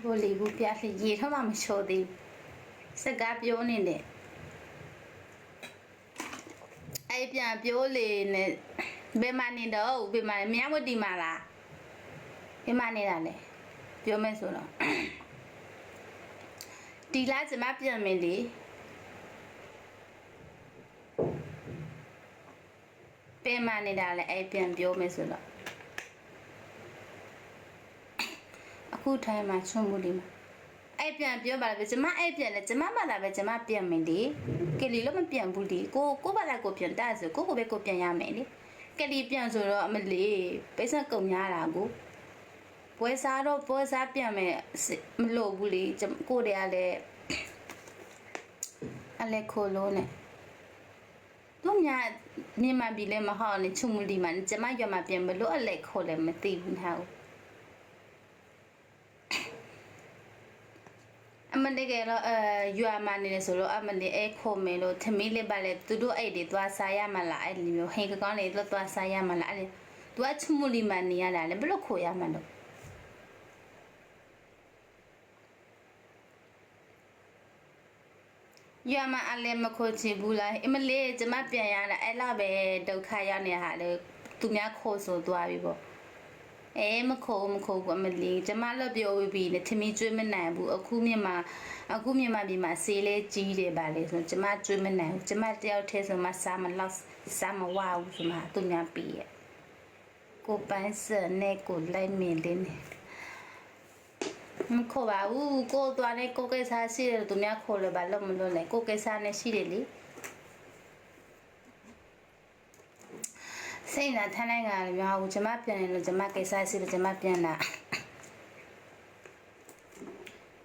ဘိုလီဘူးပြလေရေထမမချိုးသေးစကားပြောနေတယ်အဲ့ပြန်ပြောလေနဲ့ဘယ်မှာနေတော့ဘယ်မှာမြဝတီမှာလားဘယ်မှာနေတာလဲပြောမယ်ဆိုတော့ဒီလားကျမပြန်မယ်လေဘယ်မှာနေတာလဲအဲ့ပြန်ပြောမယ်ဆိုတော့အခုထိုင်းမှာချုံမှုဒီမှာအဲ့ပြန်ပြောပါလားကျမအဲ့ပြန်လဲကျမမှလာပဲကျမပြန်မယ်လေကလေးလို့မပြန်ဘူးလေကိုဘာလာကိုပြန်တာဆိုကိုပဲကိုပြန်ရမယ်လေကလေးပြန်ဆိုတော့အမလေးပိတ်ဆက်ကုန်များတာကိုပွဲစားတော့ပွဲစားပြန်မယ်မလို့ဘူးလေကိုတည်းကလည်းအလဲခိုလို့နဲ့တို့ညာမြန်မာပြည်လဲမဟုတ်နဲ့ချုံမှုဒီမှာကျမရွာမှာပြန်မလို့အလဲခိုလဲမသိဘူးဟာအမတကယ်တော့ရွာမှာနေတယ်ဆိုတော့အမလေးအဲ့ခိုမယ်လို့သမီးလေးပါလေသူတို့အဲ့တွေသွားစားရမလားအဲ့လိုမျိုးဟိန်ကောင်းလေးသွားစားရမလားအဲ့သူကချုံမှုလီမှာနေရတာလေဘလို့ခိုရမှာလို့ရွာမှာအလဲမခိုချင်ဘူးလားအမလေးကျမပြန်ရတာအဲ့လောက်ပဲဒုက္ခရောက်နေဟာလေသူများခိုးဆိုသွားပြီပေါ့မခိုးဘူးအမလေးကျမလည်းပြောပြီးနေသမီးကျွေးမနိုင်ဘူးအခုမြန်မာပြည်မှာဆေးလဲကြီးတယ်ပါလေဆိုကျမကျွေးမနိုင်ဘူးကျမတယောက်တည်းဆိုမှစားမဝဘူးဆိုမှသူများပြီးရဲ့ကိုပန်းစနဲ့ကိုလိုက်မင်းလေးနဲ့မခိုးပါဘူးကိုသွားနေကိုကိစ္စရှိတယ်သူများခိုးလဲပါလို့မလို့လဲကိုကိစ္စနဲ့ရှိတယ်လေစိတ်နာထမ်းလိုက်ကြတယ်များဘူးကျမပြန်တယ်လို့ကျမကိစ္စရှိတယ်ကျမပြန်တာ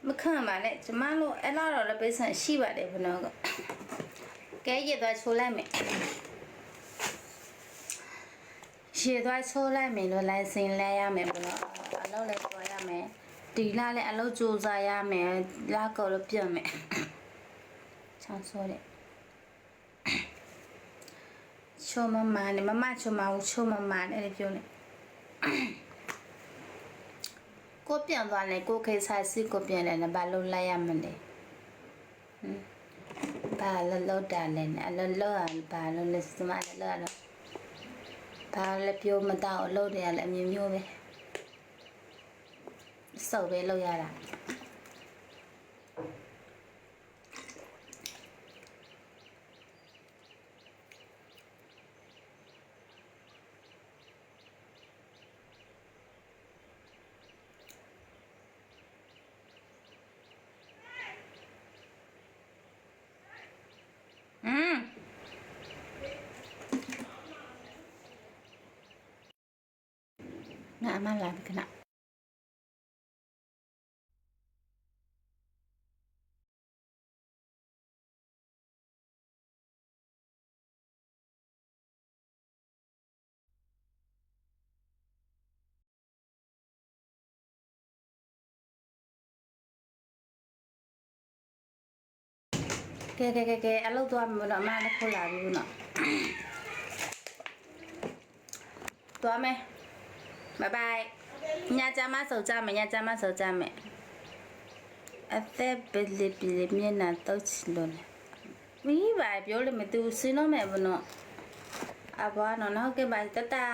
မခံပါနဲ့ကျမတို့အဲ့လောက်တော့လည်းပိတ်ဆန်ရှိပါတယ်ဘနောကကဲရသွားချိုးလိုက်မယ်ရေသွားချိုးလိုက်မယ်လို့လိုင်းစင်လဲရမယ်ဘနောအလုပ်လည်းသွားရမယ်ဒီလားလည်းအလုပ်ကြိုးစားရမယ်လာကောလို့ပြန်မယ်ချောင်းဆိုးတယ်ချိုမမနဲ့မမချိုမဦးချိုမမနဲ့လည်းပြောနေကိုပြန်သွားလဲကိုခေစားစီကိုပြန်လဲဘာလို့လိုက်ရမလဲဘာလို့တာလဲအလောဘာလို့လဲစမလောဘာလဲပြောမတော့အလုပ်တွေကလည်းအမျိုးမျိုးပဲစောက်ပဲလောက်ရတာငါအမလာပြီခဏကဲအလုပ်သွားမလို့အမလည်းခိုးလာပြီဘူးနော်သွားမယ်ဘိုင်ဘိုင်ညကြမှာစောကြမယ်အသက်ပလီမျက်နှာတောက်ချလို့မိဘပြောလို့မသူစင်းတော့မယ်ဘနော်အဘွားနော်နောက်ကဲပါတတာ